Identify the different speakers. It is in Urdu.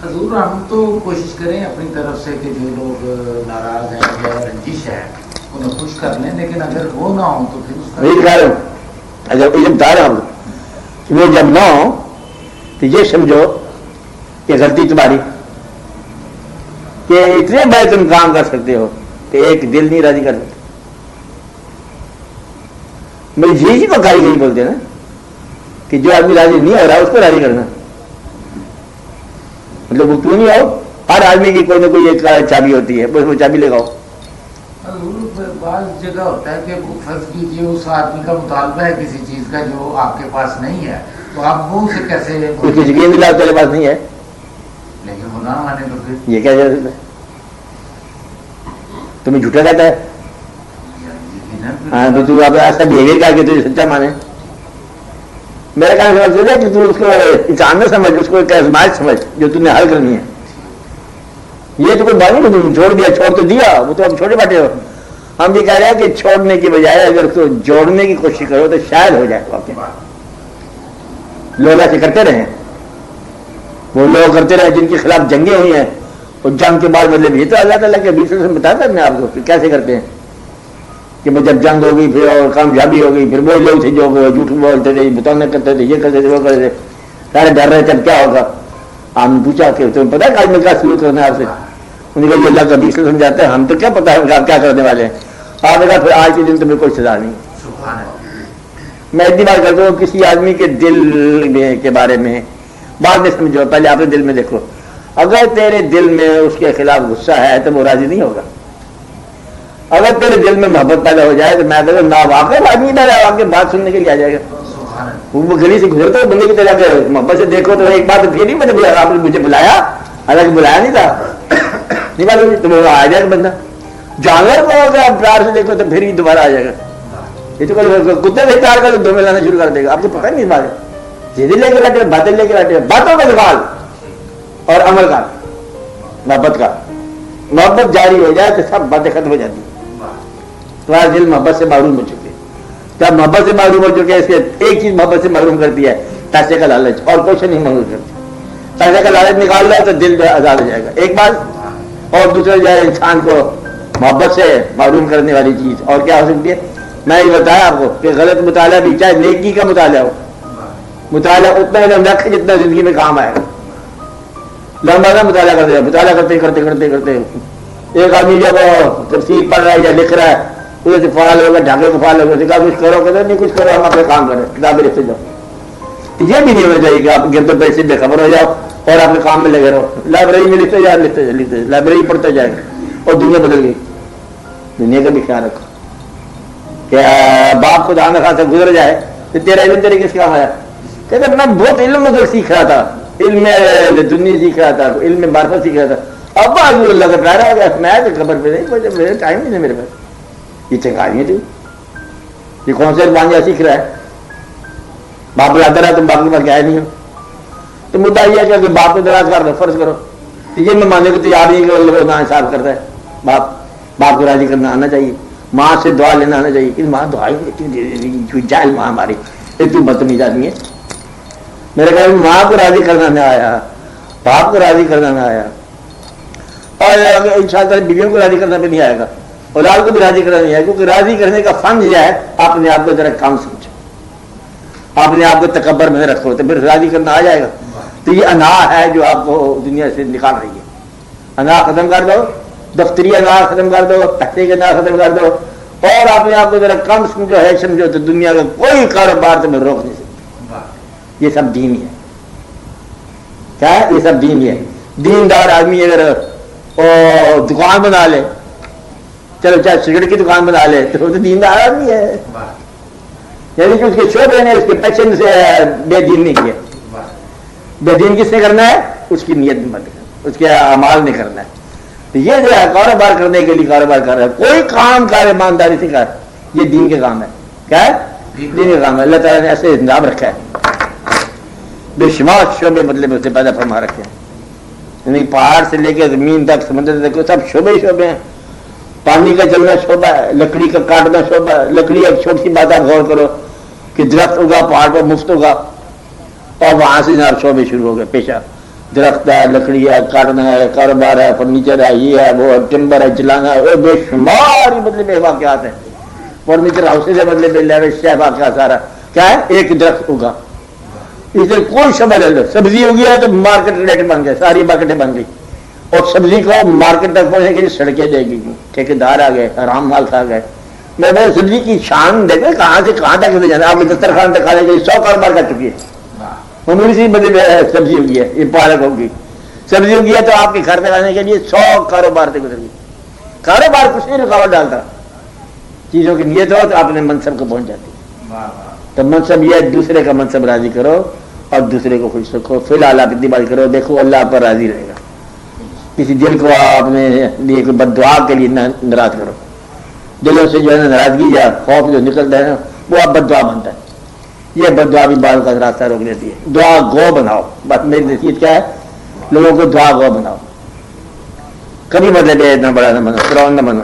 Speaker 1: حضور ہم تو کوشش کریں اپنی طرف سے کہ جو لوگ ناراض ہیں یا رنجش ہے انہیں خوش کر لیں، لیکن اگر وہ نہ ہوں تو پھر اس کا
Speaker 2: وہ جب نہ ہو تو یہ سمجھو کہ غلطی تمہاری، کہ اتنے بڑے تم کام کر سکتے ہو کہ ایک دل نہیں راضی کر سکتے. میری جی کو کاری نہیں بولتے نا کہ جو آدمی راضی نہیں ہو رہا اس کو راضی کرنا. مطلب وہ کیوں نہیں آؤ، ہر آدمی کی کوئی نہ کوئی ایک چابی ہوتی ہے، بس وہ چابی لے گاؤ.
Speaker 1: بعض جگہ ہوتا ہے کہ فرض کیجیے اس آدمی کا مطالبہ ہے کسی چیز کا جو آپ کے پاس نہیں ہے، تو آپ وہ اسے کیسے
Speaker 2: اس کی یقین دلا تیرے پاس نہیں ہے،
Speaker 1: لیکن وہ نہ مانے تو پھر
Speaker 2: یہ کیا جاتا ہے؟ تمہیں جھوٹا کہتا ہے. ہاں تو تو آپ ایسا بہیویئر کر کے تجھے سچا مانے. میرا کہنا سمجھ ہے کہ تو اس کو انسان نہ سمجھ، اس کو ایک آزمائش سمجھ جو تم نے حل کرنی ہے. یہ تو کوئی بات نہیں کہ تم چھوڑ دیا، چھوڑ تو دیا، وہ تو اب چھوٹے بیٹھے ہو. ہم یہ کہہ رہے ہیں کہ چھوڑنے کی بجائے اگر اس کو جوڑنے کی کوشش کرو تو شاید ہو جائے. لوگ ایسے کرتے رہے، وہ لوگ کرتے رہے جن کے خلاف جنگیں ہوئی ہیں، اور جنگ کے بعد مطلب یہ تو اللہ تعالیٰ کے بیچ سے بتاتا ہے میں آپ کو کیسے کرتے ہیں کہ جب جنگ ہوگی پھر اور کامیابی ہوگی پھر وہ لوگ تھے جو جھوٹ بولتے تھے، بتانے کرتے تھے، یہ کرتے تھے، وہ کرتے تھے، سارے ڈر رہے تھے اب کیا ہوگا. آپ نے پوچھا کہ تمہیں پتا ہے کہ آج میں کیا سلوک کرنا ہے آپ سے؟ انہوں نے کہا اللہ کا بیچ سے سمجھاتا ہے، ہم تو کیا پتا ہے آپ کیا کرنے والے ہیں. آپ نے کہا پھر آج کے دن تمہیں کوئی سزا نہیں. میں اتنی بات کرتا ہوں کسی آدمی کے دل کے بارے میں بعد میں سمجھو، پہلے آپ نے دل میں دیکھو. اگر تیرے دل میں اس کے خلاف غصہ ہے تو وہ راضی نہیں ہوگا. اگر تیرے دل میں محبت پیدا ہو جائے تو میں کہتا ہوں نا واقع آدمی پیدا آپ کے بات سننے کے لیے آ جائے گا. وہ گلی سے گزرتا ہے بندے کی طرح کے محبت سے دیکھو تو ایک بات پھر نہیں مجھے بلایا، آپ نے مجھے بلایا، حالانکہ بلایا نہیں تھا، نہیں بات تو وہ آ جائے گا بندہ. جانور کو اگر آپ پیار سے دیکھو تو پھر ہی دوبارہ آ جائے گا. یہ تو کتے سے پیار کر دو میں لانا شروع کر دے گا. آپ کو پتہ نہیں بات ہے، سیدھے لے کے بیٹھے باتیں لے کے بیٹھے، باتوں کا سوال اور عمل کا محبت کا. محبت جاری ہو جائے تو سب باتیں ختم ہو جاتی ہیں. تمہارا دل محبت سے معروم ہو چکے. جب محبت سے معروم ہو چکے اس کے ایک چیز محبت سے محروم کرتی ہے، پیسے کا لالچ، اور کچھ نہیں محروم کرتی. پیسے کا لالچ نکال رہا ہے تو دل آزاد ہو جائے گا ایک بات. اور دوسرا جو ہے انسان کو محبت سے معروم کرنے والی چیز اور کیا ہو سکتی ہے؟ میں یہ بتایا آپ کو کہ غلط مطالعہ بھی، چاہے نیکی کا مطالعہ ہو، مطالعہ اتنا علم رکھے جتنا زندگی میں کام آئے گا. لمبا نہ مطالعہ کرتے، مطالعہ کرتے کرتے کرتے کرتے ایک آدمی جب تفسیر پڑھ رہا ہے یا لکھ رہا ہے ادھر سے فعال ہوگا، ڈھاکے کو فعال ہوگا، کہا کچھ کرو کہتے نہیں کچھ کرو، ہم اپنے کام کریں، کتابیں لکھتے جاؤ. یہ بھی نہیں ہونا چاہیے کہ آپ گرد پیسے بے خبر ہو جاؤ اور اپنے کام میں لگے رہو. لائبریری میں لکھتے جائے، لکھتے جائے، لکھتے جائے، لائبریری پڑھتے جائے اور دنیا بدل گئی. دنیا کا بھی خیال رکھو کہ باپ خدا نہ خاصا گزر جائے تو تیرا علم تیرے کس کام آیا؟ کہتے میں بہت علم مگر سیکھ رہا تھا، علم دنیا سیکھ رہا تھا، علم معرفت سیکھ رہا تھا، اب اللہ کا پیارا ہو گیا، میں تو خبر پہ نہیں، میرے ٹائم نہیں ہے میرے پاس. یہ چنگاریاں تھی، یہ کون سے روانیاں سیکھ رہا ہے؟ باپ بلاتا رہا تم باپ کے پاس گئے نہیں ہو تو مدعا یہ ہے کہ باپ کو دراز کر دو، فرض کرو یہ میں ماننے کو تیار نہیں کہ اللہ نا حساب کرتا ہے. باپ کو راضی کرنا آنا چاہیے، ماں سے دعا لینا آنا چاہیے. کہ ماں دعا ہی جائل ماں ہماری اتنی بدتمیز آدمی ہے. میرے خیال میں ماں کو راضی کرنا نہ آیا، باپ کو راضی کرنا نہ آیا، اور ان شاء اللہ بیویوں کو راضی کرنا بھی نہیں آئے گا، اولاد کو بھی راضی کرنا نہیں آئے گا. کیونکہ راضی کرنے کا فن یہ ہے اپنے آپ کو ذرا کم سمجھو، اپنے آپ کو تکبر میں رکھو تو پھر راضی کرنا آ جائے گا. تو یہ انا ہے جو آپ کو دنیا سے نکال رہی ہے. انا ختم کر دو، دفتری انا ختم کر دو، پیسے کے انا ختم کر دو، اور اپنے آپ کو ذرا کم سمجھو ہے سمجھو تو دنیا کا کوئی کاروبار تمہیں روک نہیں سکتا. یہ سب دین ہی ہے. کیا ہے؟ یہ سب دین ہی ہے. دیندار آدمی اگر دکان بنا لے، چلو چاہے سگریٹ کی دکان بنا لے تو وہ تو دیندار آدمی ہے. یعنی کہ اس کے شعبے نے اس کے پیشن سے بے دین نہیں کیا. بے دین کس نے کرنا ہے؟ اس کی نیت میں مت، اس کے اعمال نے کرنا ہے. تو یہ جو ہے کاروبار کرنے کے لیے کاروبار کر رہا ہے، کوئی کام کر ایمانداری سے کر، یہ دین کے کام ہے. کیا ہے؟ دین کے کام ہے. اللہ تعالیٰ نے ایسے انتظام رکھا ہے، بے شمار شعبے مطلب اسے پیدا فرما رکھے ہیں. یعنی پہاڑ سے لے کے زمین تک، سمندر تک سب شعبے ہی شعبے ہیں. پانی کا چلنا شعبہ ہے، لکڑی کا کاٹنا شعبہ ہے. لکڑی ایک چھوٹی سی بات آپ غور کرو کہ درخت ہوگا پہاڑ پر مفت ہوگا، اور وہاں سے جناب شعبے شروع ہو گئے پیشہ. درخت ہے، لکڑی ہے، کاٹنا ہے، کاروبار ہے، فرنیچر ہے، یہ ہے، وہ ٹمبر ہے، چلانا ہے، بے شمار مطلب واقعات ہیں. فرنیچر ہاؤس سے مطلب لیوش ہے واقعات سارا. کیا ہے؟ ایک درخت ہوگا، اس سے کوئی شبہ لے لو. سبزی ہوگی ہے تو مارکیٹ ریٹ بن گئے، ساری مارکیٹیں بن گئی. اور سبزی کو مارکیٹ تک پہنچنے کے لیے سڑکیں دے گی، ٹھیکیدار آ گئے، حرام مال کھا گئے. میں سبزی کی شان دیکھیں کہاں سے کہاں تک لے جانا. آپ نے دسترخوان تک کھانے کے لیے 100 کاروبار کر چکی ہے. معمولی سی مطلب سبزی ہوگی ہے، یہ پالک ہوگی، سبزی ہوگی ہے تو آپ کے گھر تک آنے کے لیے 100 کاروبار سے گزر گئی. کاروبار کچھ نہیں رکاوٹ ڈالتا، چیزوں کی نیت ہو تو اپنے منصب کو پہنچ جاتی. تو منصب یہ دوسرے کا منصب راضی کرو اور دوسرے کو خوش رکھو. فی الحال آپ اتنی بات کرو، دیکھو اللہ پر راضی رہے گا. کسی دل کو آپ نے لیے کوئی بد دعا کے لیے ناراض کرو. دلوں سے جو ہے نا ناراضگی یا خوف جو نکلتا ہے نا وہ اب بد دعا بنتا ہے. یہ بد دعا بھی بال کا راستہ روک دیتی ہے. دعا گو بناؤ. بس میری نصیحت کیا ہے؟ لوگوں کو دعا گو بناؤ. کبھی مطلب اتنا بڑا نہ بنو، فرعون نہ بنو.